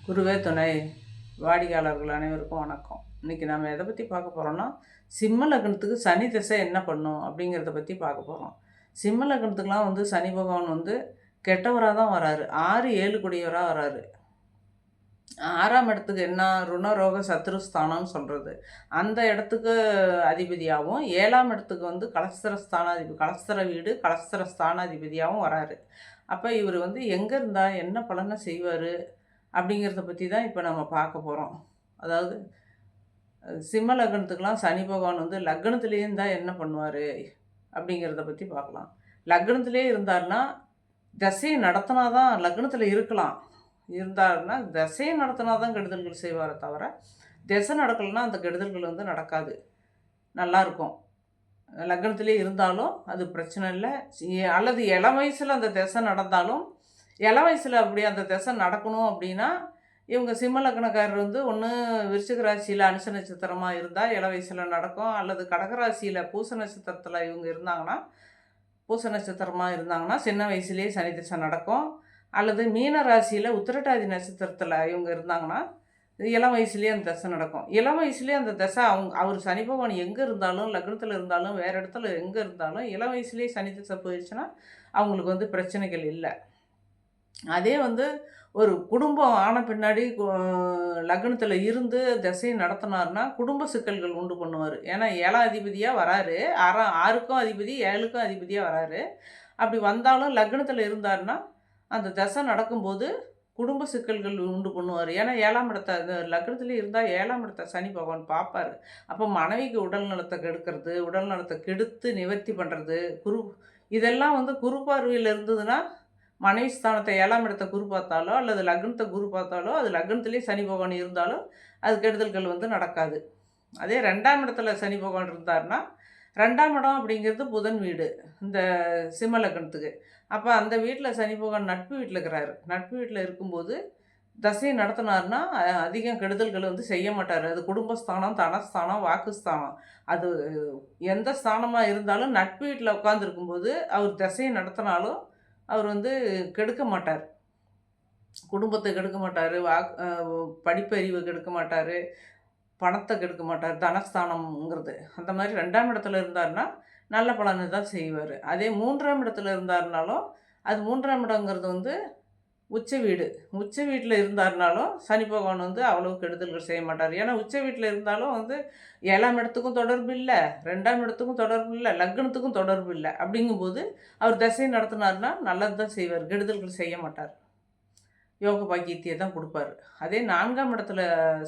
குருவே துணை. வாடிக்கையாளர்கள் அனைவருக்கும் வணக்கம். இன்றைக்கி நம்ம எதை பற்றி பார்க்க போகிறோம்னா, சிம்ம லக்னத்துக்கு சனி திசை என்ன பண்ணும் அப்படிங்கிறத பற்றி பார்க்க போகிறோம். சிம்ம லக்னத்துக்குலாம் வந்து சனி பகவான் வந்து கெட்டவராக தான் வராரு. 6, 7 கூடியவராக வராரு. 6ஆம் இடத்துக்கு என்ன ருணரோக சத்ருஸ்தானம்னு சொல்கிறது. அந்த இடத்துக்கு அதிபதியாகவும் 7ஆம் இடத்துக்கு வந்து கலஸ்தர வீடு கலஸ்தர ஸ்தானாதிபதியாகவும் வராரு. அப்போ இவர் வந்து எங்கே இருந்தால் என்ன பலனை செய்வார் அப்படிங்கிறத பற்றி தான் இப்போ நம்ம பார்க்க போகிறோம். அதாவது சிம்ம லக்னத்துக்கெலாம் சனி பகவான் வந்து லக்னத்திலே இருந்தால் என்ன பண்ணுவார் அப்படிங்கிறத பற்றி பார்க்கலாம். லக்னத்திலே இருந்தார்னா தசையை நடத்தினா தான் லக்னத்தில் இருந்தாருன்னா தசையை நடத்தினா தான் கெடுதல்கள் செய்வாரே தவிர, திசை நடக்கலைன்னா அந்த கெடுதல்கள் வந்து நடக்காது. நல்லாயிருக்கும். லக்னத்திலே இருந்தாலும் அது பிரச்சனை இல்லை. அல்லது இளம் வயசில் அந்த திசை நடந்தாலும், இளம் வயசில் அப்படி அந்த திசை நடக்கணும் அப்படின்னா, இவங்க சிம்ம லக்னக்காரர் வந்து ஒன்று விருச்சிக ராசியில் அனுச நட்சத்திரமாக இருந்தால் இள வயசில் நடக்கும். அல்லது கடகராசியில் பூச நட்சத்திரத்தில் இவங்க இருந்தாங்கன்னா, பூச நட்சத்திரமாக இருந்தாங்கன்னா சின்ன வயசுலேயே சனி திசை நடக்கும். அல்லது மீன ராசியில் உத்திரட்டாதி நட்சத்திரத்தில் இவங்க இருந்தாங்கன்னா இளம் வயசுலேயே அந்த தசை நடக்கும். இளம் வயசுலேயே அந்த தசை அவர் சனி பகவான் எங்கே இருந்தாலும், லக்னத்தில் இருந்தாலும், வேறு இடத்துல எங்கே இருந்தாலும் இளம் வயசுலேயே சனி தசை போயிடுச்சுன்னா அவங்களுக்கு வந்து பிரச்சனைகள் இல்லை. அதே வந்து ஒரு குடும்பம் ஆன பின்னாடி லக்னத்தில் இருந்து திசையை நடத்தினார்னா குடும்ப சிக்கல்கள் உண்டு பண்ணுவார். ஏன்னா 7ஆம் அதிபதியாக வராரு. 6க்கும் அதிபதி 7க்கும் அதிபதியாக வராரு. அப்படி வந்தாலும் லக்னத்தில் இருந்தார்னா அந்த தசை நடக்கும்போது குடும்ப சிக்கல்கள் உண்டு பண்ணுவார். ஏன்னா 7ஆம் இடத்த அந்த லக்னத்துலேயே இருந்தால் 7ஆம் இடத்த சனி பகவான் பார்ப்பார். அப்போ மனைவிக்கு உடல் நலத்தை கெடுக்கிறது, உடல் நலத்தை கெடுத்து நிவர்த்தி பண்ணுறது, இதெல்லாம் வந்து குரு பார்வையில் இருந்ததுன்னா மனைவி ஸ்தானத்தை 7ஆம் இடத்த குரு பார்த்தாலோ அல்லது லக்னத்தை குரு பார்த்தாலோ அது லக்னத்திலே சனி பகவான் இருந்தாலும் அது கெடுதல்கள் வந்து நடக்காது. அதே 2ஆம் இடத்துல சனி பகவான் இருந்தார்னா 2ஆம் இடம் அப்படிங்கிறது புதன் வீடு இந்த சிம்ம லக்னத்துக்கு. அப்போ அந்த வீட்டில் சனி பகவான் நட்பு வீட்டில் இருக்கிறாரு. நட்பு வீட்டில் இருக்கும்போது தசையை நடத்தினார்னா அதிகம் கெடுதல்கள் வந்து செய்ய மாட்டார். அது குடும்பஸ்தானம், தனஸ்தானம், வாக்குஸ்தானம், அது எந்த ஸ்தானமாக இருந்தாலும் நட்பு வீட்டில் உட்காந்துருக்கும்போது அவர் தசையை நடத்தினாலும் அவர் வந்து கெடுக்க மாட்டார். குடும்பத்தை கெடுக்க மாட்டார், படிப்பறிவை கெடுக்க மாட்டார், பணத்தை கெடுக்க மாட்டார். தனஸ்தானம்ங்கிறது அந்த மாதிரி 2ஆம் இடத்துல இருந்தார்னா நல்ல பலனை தான் செய்வார். அதே 3ஆம் இடத்துல இருந்தார்னாலும் அது 3ஆம் இடங்கிறது வந்து உச்ச வீடு. உச்ச வீட்டில் இருந்தார்னாலும் சனி பகவான் வந்து அவ்வளோ கெடுதல்கள் செய்ய மாட்டார். ஏன்னா உச்ச வீட்டில் இருந்தாலும் வந்து 7ஆம் இடத்துக்கும் தொடர்பு இல்லை, 2ஆம் இடத்துக்கும் தொடர்பு இல்லை, லக்னத்துக்கும் தொடர்பு இல்லை. அப்படிங்கும்போது அவர் தசையை நடத்தினார்னா நல்லது தான் செய்வார், கெடுதல்கள் செய்ய மாட்டார். யோக பாக்கியத்தையே தான் கொடுப்பாரு. அதே 4ஆம் இடத்துல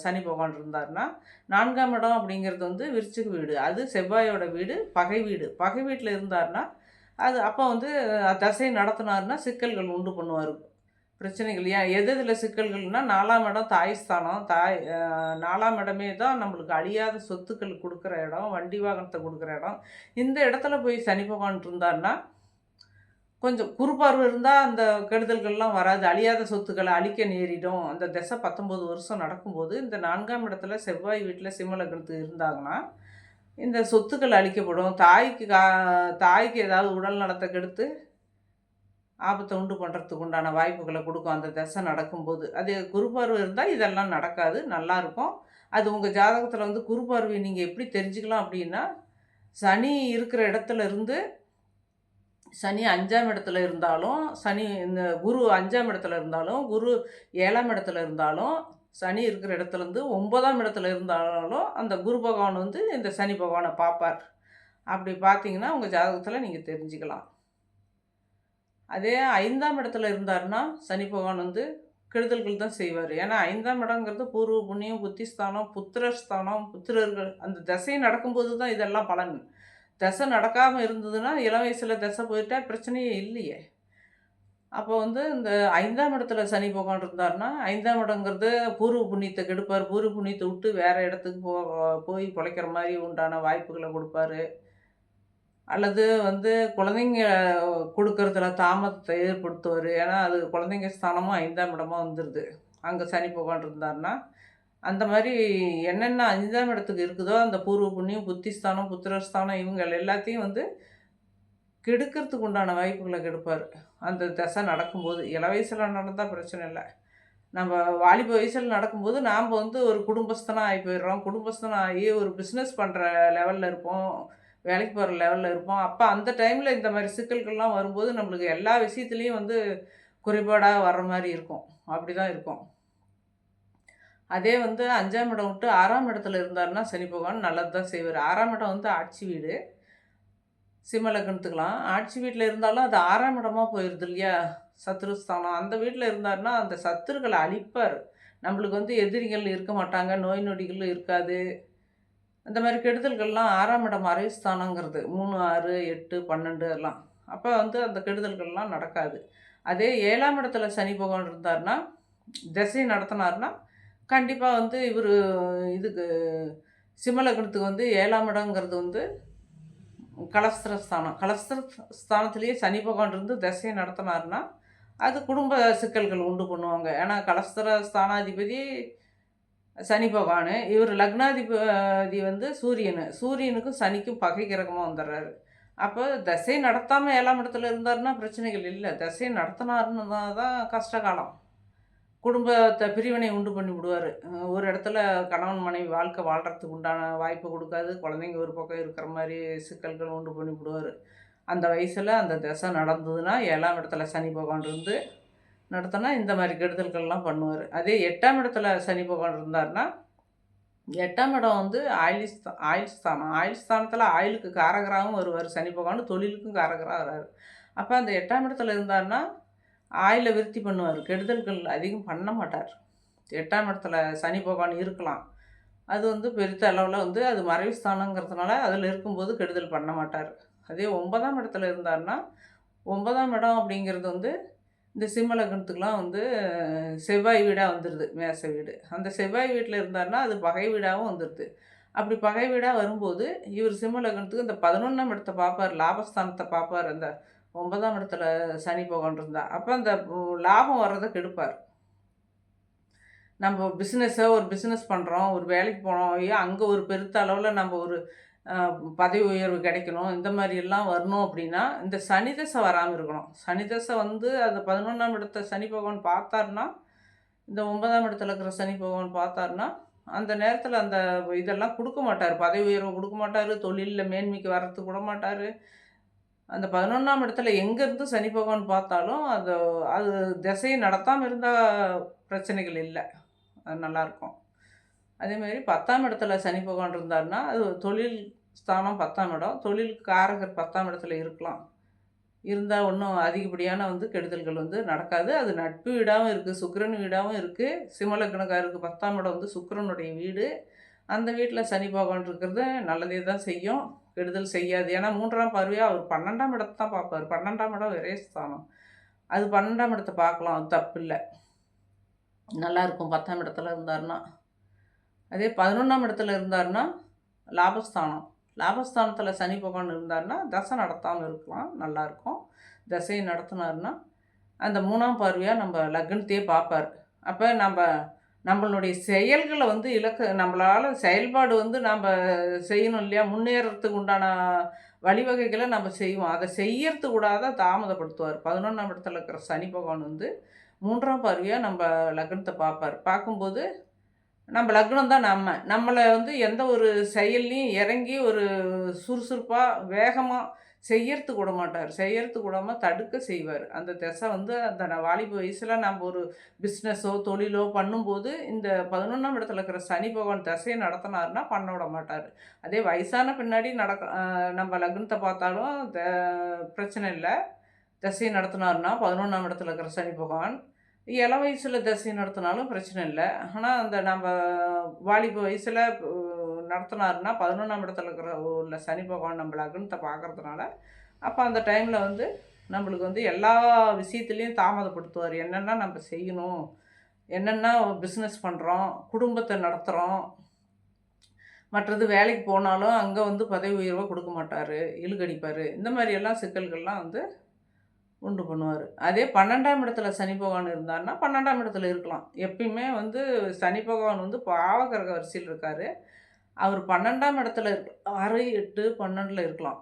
சனி பகவான் இருந்தார்னா 4ஆம் இடம் அப்படிங்கிறது வந்து விருச்சிக வீடு. அது செவ்வாயோட வீடு, பகை வீடு. பகை வீட்டில் இருந்தார்னா அது அப்போ வந்து தசை நடத்தினார்னா சிக்கல்கள் உண்டு பண்ணுவார், பிரச்சனைகள். ஏன் எதில் சிக்கல்கள்னால் 4ஆம் இடம் தாய் ஸ்தானம். 4ஆம் இடமே தான் நம்மளுக்கு அழியாத சொத்துக்கள் கொடுக்குற இடம், வண்டி வாகனத்தை கொடுக்குற இடம். இந்த இடத்துல போய் சனி பகவான் இருந்தார்னா கொஞ்சம் குறுபார்வை இருந்தால் அந்த கெடுதல்கள்லாம் வராது. அழியாத சொத்துக்களை அழிக்க நேரிடும். அந்த திசை 19 வருஷம் நடக்கும்போது இந்த 4ஆம் இடத்துல செவ்வாய் வீட்டில் சிம்ம லக்னத்துக்கு இருந்தாங்கன்னா இந்த சொத்துக்கள் அழிக்கப்படும். தாய்க்கு ஏதாவது உடல் நலத்தை கெடுத்து ஆபத்தை உண்டு பண்ணுறதுக்கு உண்டான வாய்ப்புகளை கொடுக்கும் அந்த திசை நடக்கும்போது. அது குருபார்வை இருந்தால் இதெல்லாம் நடக்காது, நல்லாயிருக்கும். அது உங்கள் ஜாதகத்தில் வந்து குருபார்வை நீங்கள் எப்படி தெரிஞ்சுக்கலாம் அப்படின்னா, சனி இருக்கிற இடத்துல இருந்து சனி 5ஆம் இடத்துல இருந்தாலும், இந்த குரு 5ஆம் இடத்துல இருந்தாலும், குரு 7ஆம் இடத்துல இருந்தாலும், சனி இருக்கிற இடத்துலேருந்து 9ஆம் இடத்துல இருந்தாலும் அந்த குரு பகவான் வந்து இந்த சனி பகவானை பார்ப்பார். அப்படி பார்த்தீங்கன்னா உங்கள் ஜாதகத்தில் நீங்கள் தெரிஞ்சுக்கலாம். அதே 5ஆம் இடத்துல இருந்தார்னா சனி பகவான் வந்து கெடுதல்கள் தான் செய்வார். ஏன்னா 5ஆம் இடங்கிறது பூர்வ புண்ணியம், புத்திஸ்தானம், புத்திரஸ்தானம், புத்திரர்கள். அந்த தசை நடக்கும்போது தான் இதெல்லாம் பலன். தசை நடக்காமல் இருந்ததுன்னா இளம் வயசில் தசை போயிட்டா பிரச்சனையே இல்லையே. அப்போ வந்து இந்த 5ஆம் இடத்துல சனி பகவான் இருந்தார்னா 5ஆம் இடங்கிறது பூர்வ புண்ணியத்தை கெடுப்பார். பூர்வ புண்ணியத்தை விட்டு வேறு இடத்துக்கு போய் பிழைக்கிற மாதிரி உண்டான வாய்ப்புகளை கொடுப்பாரு. அல்லது வந்து குழந்தைங்க கொடுக்கறதுல தாமதத்தை ஏற்படுத்துவார். ஏன்னா அது குழந்தைங்க ஸ்தானமும் 5ஆம் இடமாக வந்துடுது அங்கே சனி பகவான் இருந்தார்னா. அந்த மாதிரி என்னென்ன 5ஆம் இடத்துக்கு இருக்குதோ அந்த பூர்வ புண்ணியம், புத்திஸ்தானம், புத்திரஸ்தானம் இவங்க எல்லாத்தையும் வந்து கெடுக்கிறதுக்கு உண்டான வாய்ப்புகளை கெடுப்பார் அந்த தசை நடக்கும்போது. இள வயசில் நடந்தால் பிரச்சனை இல்லை. நம்ம வாலிப வயசில் நடக்கும்போது நாம் வந்து ஒரு குடும்பஸ்தனாக ஆகி போயிடுறோம். குடும்பஸ்தனாக ஆகி ஒரு பிஸ்னஸ் பண்ணுற லெவலில் இருப்போம். வேலைக்கு போகிற லெவலில் இருப்போம். அப்போ அந்த டைமில் இந்த மாதிரி சிக்கல்கள்லாம் வரும்போது நம்மளுக்கு எல்லா விஷயத்துலேயும் வந்து குறைபாடாக வர்ற மாதிரி இருக்கும். அப்படி தான் இருக்கும். அதே வந்து 5ஆம் இடம் விட்டு 6ஆம் இடத்துல இருந்தாருன்னா சனி பகவான் நல்லது தான் செய்வார். 6ஆம் இடம் வந்து ஆட்சி வீடு. சிம்ம லக்னத்துக்கலாம். ஆட்சி வீட்ல இருந்தாலும் அது 6ஆம் இடமா போயிருது இல்லையா? சத்ருஸ்தானம். அந்த வீட்ல இருந்தாருன்னா, அந்த சத்துருக்கள அழிப்பாரு. நம்மளுக்கு வந்து எதிரிகள் இருக்க மாட்டாங்க. நோய் நொடிகள் இருக்காது. அந்த மாரி கெடுதல்கள்லாம் 6ஆம் இடம் மறைவுஸ்தானங்கிறது. 3, 6, 8, 12 எல்லாம். அப்ப வந்து அந்த கெடுதல்கள்லாம் நடக்காது. அதே 7ஆம் இடத்துல சனி பகவான் இருந்தாருன்னா, திசை நடத்துனாருன்னா, கண்டிப்பா வந்து இவரு இதுக்கு சிம்ம லக்னத்துக்கு வந்து 7ஆம் இடங்கிறது வந்து கலஸ்திரஸ்தானம். கலஸ்திரஸ்தானத்திலேயே சனி பகவான் இருந்து திசையை நடத்தினாருன்னா, அது குடும்ப சிக்கல்கள் உண்டு பண்ணுவாங்க. ஏன்னா கலஸ்திர ஸ்தானாதிபதி சனி பகவானு. இவர் லக்னாதிபதி வந்து சூரியனு. சூரியனுக்கும் சனிக்கும் பகை கிரகமா வந்துடுறாரு. அப்போ திசை நடத்தாம 7ஆம் இடத்துல இருந்தாருன்னா பிரச்சனைகள் இல்ல. திசை நடத்தினாருன்னா தான் கஷ்ட காலம். குடும்பத்த பிரிவினை உண்டு பண்ணி விடுவாரு. ஒரு இடத்துல கணவன், மனைவி வாழ்க்கை வாழ்றதுக்கு உண்டான வாய்ப்பு குடுக்காது. குழந்தைங்க ஒரு பக்கம் இருக்கிற மாரி சிக்கல்கள் உண்டு பண்ணி விடுவாரு. அந்த வயசுல அந்த திசை நடந்ததுன்னா, 7ஆம் இடத்துல சனி பகவான் இருந்து நடத்துனா, இந்த மாரி கெடுதல்கள்லாம் பண்ணுவாரு. அதே 8ஆம் இடத்துல சனி பகவான் இருந்தாருன்னா, 8ஆம் இடம் வந்து ஆயுள் ஸ்தானம். ஆயுள் ஸ்தானத்துல ஆயுளுக்கு காரகராவும் வருவாரு சனி பகவான். தொழிலுக்கும் காரகரா வராரு. அப்ப அந்த 8ஆம் இடத்துல இருந்தாருன்னா, ஆயுள விருத்தி பண்ணுவார். கெடுதல்கள் அதிகம் பண்ண மாட்டார். 8ஆம் இடத்துல சனி பகவான் இருக்கலாம். அது வந்து பெருத்த அளவுல வந்து அது மறைவு ஸ்தானங்கிறதுனால அதில இருக்கும்போது கெடுதல் பண்ண மாட்டார். அதே 9ஆம் இடத்துல இருந்தாருன்னா, 9ஆம் இடம் அப்படிங்கிறது வந்து இந்த சிம்ம லக்னத்துக்குலாம் வந்து செவ்வாய் வீடா வந்துருது. மேச வீடு. அந்த செவ்வாய் வீட்ல இருந்தாருன்னா, அது பகை வீடாவும் வந்துருது. அப்படி பகை வீடா வரும்போது, இவர் சிம்ம லக்னத்துக்கு இந்த 11ஆம் இடத்த பார்ப்பார். லாபஸ்தானத்த பார்ப்பார். அந்த 9ஆம் இடத்துல சனி பகவான் இருந்தா. அப்ப அந்த லாபம் வர்றத கெடுப்பார். நம்ம ஒரு பிசினஸ் பண்றோம். ஒரு வேலைக்கு போனோம். அங்க ஒரு பெருத்த அளவுல நம்ம ஒரு அ பதவி உயர்வு கிடைக்கணும். இந்த மாரி எல்லாம் வரணும் அப்படின்னா, இந்த சனி தசை வராம இருக்கணும். சனி தசை வந்து அந்த 11ஆம் இடத்த சனி பகவான் பார்த்தாருன்னா, இந்த 9ஆம் இடத்துல இருக்கிற சனி பகவான் பார்த்தாருன்னா, அந்த நேரத்தில அந்த இதெல்லாம் குடுக்க மாட்டாரு. பதவி உயர்வு குடுக்க மாட்டாரு. தொழில்ல மேன்மைக்கு வர்றதுக்கு விட மாட்டாரு. அந்த 11ஆம் இடத்துல எங்கேருந்து சனி பகவான் பார்த்தாலும், அது திசைய நடத்தாம இருந்தா பிரச்சனைகள் இல்ல. அது நல்லாயிருக்கும். அதேமாரி 10ஆம் இடத்துல சனி பகவான் இருந்தாருன்னா, அது தொழில் ஸ்தானம் 10ஆம் இடம். தொழில் காரகர் 10ஆம் இடத்துல இருக்கலாம். இருந்தா ஒண்ணும் அதிகப்படியான வந்து கெடுதல்கள் வந்து நடக்காது. அது நட்பு வீடாவும் இருக்கு. சுக்கிரன் வீடாவும் இருக்கு. சிம்ம லக்னக்காரருக்கு 10ஆம் இடம் வந்து சுக்கிரனுடைய வீடு. அந்த வீட்ல சனி பகவான் இருக்கிறது நல்லதே தான் செய்யும். கெடுதல் செய்யாது. ஏன்னா 3ஆம் பார்வையா அவர் 12ஆம் இடத்த தான் பார்ப்பாரு. 12ஆம் இடம் விரயஸ்தானம். அது 12ஆம் இடத்த பார்க்கலாம். அது தப்பில்ல. நல்லாயிருக்கும் 10ஆம் இடத்துல இருந்தாருன்னா. அதே 11ஆம் இடத்துல இருந்தாருன்னா, லாபஸ்தானம். லாபஸ்தானத்தில சனி பகவான் இருந்தாருன்னா, தசை நடத்தாம இருக்கலாம். நல்லாயிருக்கும். தசைய நடத்துனாருன்னா, அந்த 3ஆம் பார்வையா நம்ம லக்னத்தையே பார்ப்பாரு. அப்ப நம்மளுடைய செயல்கள வந்து நம்மளால செயல்பாடு வந்து செய்யணும் இல்லையா? முன்னேறத்துக்கு உண்டான வழிவகைகள நம்ம செய்வோம். அத செய்யறதுக்கு கூடாத தாமதப்படுத்துவார். 11ஆம் இடத்துல இருக்கிற சனி பகவான் வந்து 3ஆம் பார்வையா நம்ம லக்னத்த பார்ப்பார். பார்க்கும்போது நம்ம லக்னம் தான் நம்ம. நம்மள வந்து எந்த ஒரு செயல்லயும் இறங்கி ஒரு சுறுசுறுப்பா, வேகமா செய்யறதுக்கு விடமாட்டாரு. செய்யறதுக்கு விடாம தடுக்க செய்வாரு. அந்த திசை வந்து அந்த வாலிப வயசுல நம்ம ஒரு பிஸ்னஸோ, தொழிலோ பண்ணும்போது, இந்த 11ஆம் இடத்துல இருக்கிற சனி பகவான் திசைய நடத்துனாருன்னா பண்ண விட மாட்டாரு. அதே வயசான பின்னாடி நம்ம லக்னத்த பார்த்தாலும் பிரச்சனை இல்ல. திசைய நடத்துனாருன்னா 11ஆம் இடத்துல இருக்கிற சனி பகவான். இளம் வயசுல திசை நடத்தினாலும் பிரச்சனை இல்ல. ஆனா, அந்த வாலிப வயசுல நடத்துனாருன்னா 11ஆம் இடத்துல உள்ள சனி பகவான் நம்ம லக்னத்த பார்க்கறதுனால, அப்ப அந்த டைம்ல வந்து நம்மளுக்கு வந்து எல்லா விஷயத்துலயும் தாமதப்படுத்துவாரு. என்னென்ன நம்ம செய்யணும், என்னென்ன பிஸ்னஸ் பண்றோம், குடும்பத்த நடத்துறோம், மற்றது வேலைக்கு போனாலும் அங்க வந்து பதவி உயர்வ குடுக்க மாட்டாரு, இழுக்கடிப்பாரு. இந்த மாரியெல்லாம் சிக்கல்கள்லாம் வந்து உண்டு பண்ணுவாரு. அதே 12ஆம் இடத்துல சனி பகவான் இருந்தாருன்னா, 12ஆம் இடத்துல இருக்கலாம். எப்பயுமே வந்து சனி பகவான் வந்து பாவகிரக வரிசையில இருக்காரு. அவர் 12ஆம் இடத்துல 6, 8, 12ல இருக்கலாம்.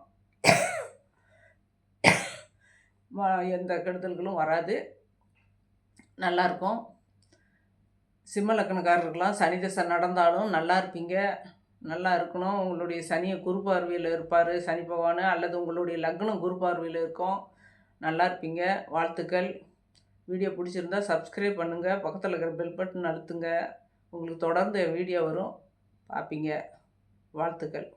எந்த கெடுதல்களும் வராது. நல்லாயிருக்கும். சிம்ம லக்னக்காரருக்கெல்லாம் சனி திசை நடந்தாலும் நல்லா இருப்பீங்க. நல்லா இருக்கணும். உங்களுடைய சனியை குரு பார்வையில் இருப்பார் சனி பகவான், அல்லது உங்களுடைய லக்னம் குரு பார்வையில் இருக்கும். நல்லா இருப்பீங்க. வாழ்த்துக்கள். வீடியோ பிடிச்சிருந்தா சப்ஸ்கிரைப் பண்ணுங்கள். பக்கத்தில் இருக்கிற பெல் பட்டன் அழுத்துங்க. உங்களுக்கு தொடர்ந்து வீடியோ வரும், பார்ப்பீங்க. வாழ்த்துக்கள்.